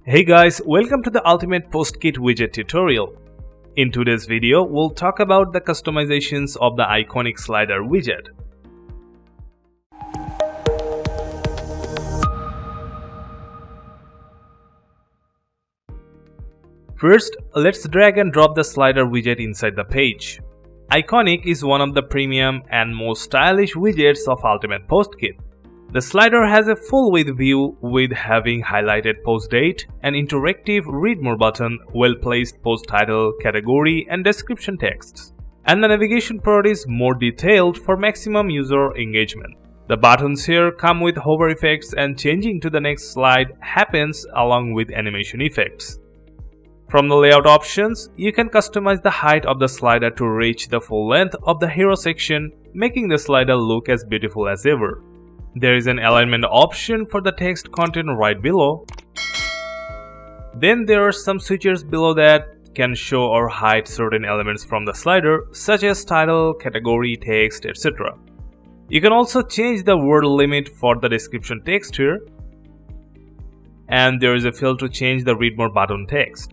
Hey guys, welcome to the Ultimate Post Kit widget tutorial. In today's video, we'll talk about the customizations of the iconic slider widget. First, let's drag and drop the slider widget inside the page. Iconic is one of the premium and most stylish widgets of Ultimate Post Kit. The slider has a full-width view with having highlighted post date, an interactive read more button, well-placed post title, category and description texts. And the navigation part is more detailed for maximum user engagement. The buttons here come with hover effects and changing to the next slide happens along with animation effects. From the layout options, you can customize the height of the slider to reach the full length of the hero section, making the slider look as beautiful as ever. There is an alignment option for the text content right below. Then there are some switches below that can show or hide certain elements from the slider, such as title, category, text, etc. You can also change the word limit for the description text here. And there is a field to change the read more button text.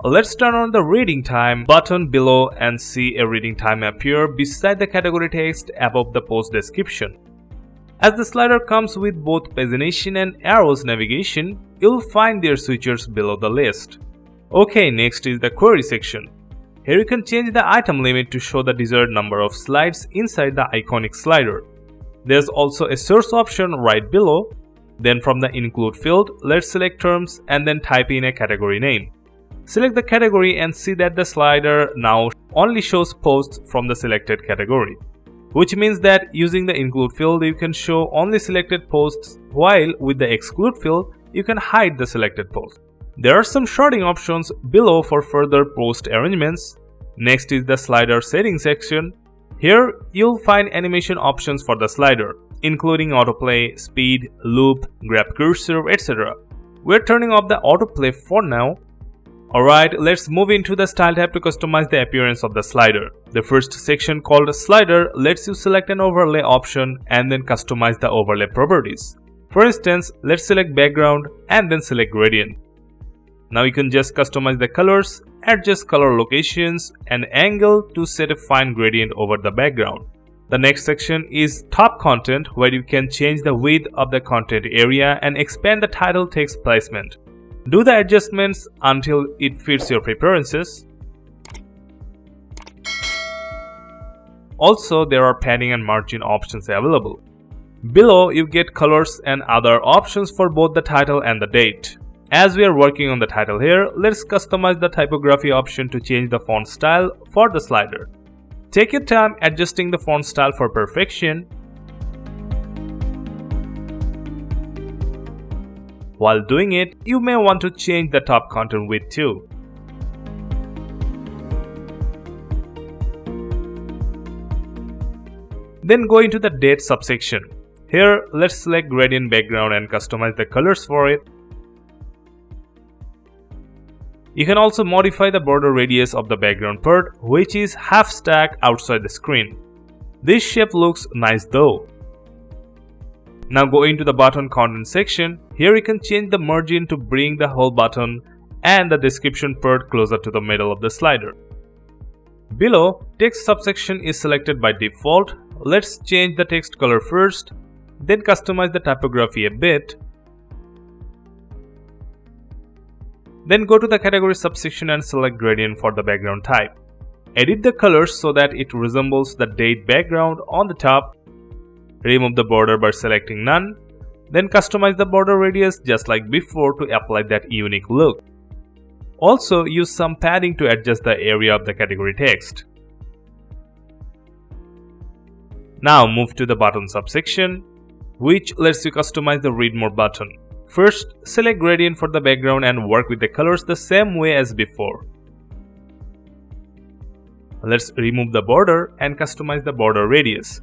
Let's turn on the reading time button below and see a reading time appear beside the category text above the post description. As the slider comes with both pagination and arrows navigation, you'll find their switchers below the list. Okay, next is the query section. Here you can change the item limit to show the desired number of slides inside the iconic slider. There's also a source option right below. Then from the include field, let's select terms and then type in a category name. Select the category and see that the slider now only shows posts from the selected category, which means that using the include field you can show only selected posts, while with the exclude field you can hide the selected post. There are some sorting options below for further post arrangements. Next is the slider settings section. Here you'll find animation options for the slider, including autoplay, speed, loop, grab cursor, etc. We're turning off the autoplay for now. Alright, let's move into the style tab to customize the appearance of the slider. The first section called slider lets you select an overlay option and then customize the overlay properties. For instance, let's select background and then select gradient. Now you can just customize the colors, adjust color locations and angle to set a fine gradient over the background. The next section is top content, where you can change the width of the content area and expand the title text placement. Do the adjustments until it fits your preferences. Also, there are padding and margin options available. Below, you get colors and other options for both the title and the date. As we are working on the title here, let's customize the typography option to change the font style for the slider. Take your time adjusting the font style for perfection. While doing it, you may want to change the top content width too. Then go into the date subsection. Here, let's select gradient background and customize the colors for it. You can also modify the border radius of the background part, which is half stack outside the screen. This shape looks nice though. Now go into the button content section. Here you can change the margin to bring the whole button and the description part closer to the middle of the slider. Below, text subsection is selected by default. Let's change the text color first, then customize the typography a bit. Then go to the category subsection and select gradient for the background type. Edit the colors so that it resembles the date background on the top. Remove the border by selecting none. Then customize the border radius just like before to apply that unique look. Also use some padding to adjust the area of the category text. Now move to the button subsection, which lets you customize the read more button. First, select gradient for the background and work with the colors the same way as before. Let's remove the border and customize the border radius.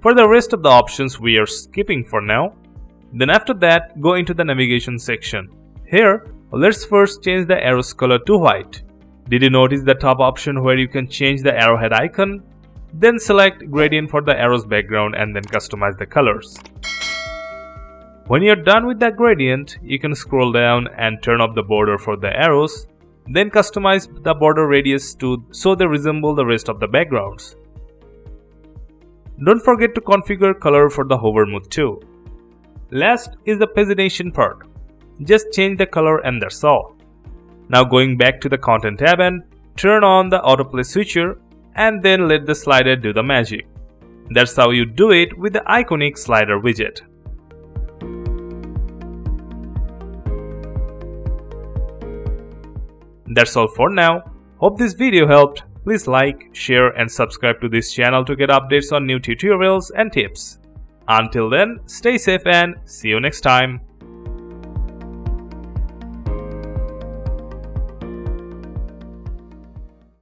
For the rest of the options we are skipping for now. Then after that, go into the navigation section. Here, let's first change the arrows color to white. Did you notice the top option where you can change the arrowhead icon? Then select gradient for the arrows background and then customize the colors. When you're done with the gradient, you can scroll down and turn off the border for the arrows, then customize the border radius so they resemble the rest of the backgrounds. Don't forget to configure color for the hover mode too. Last is the pagination part. Just change the color and that's all. Now going back to the content tab and turn on the autoplay switcher and then let the slider do the magic. That's how you do it with the iconic slider widget. That's all for now. Hope this video helped. Please like, share and subscribe to this channel to get updates on new tutorials and tips. Until then, stay safe and see you next time.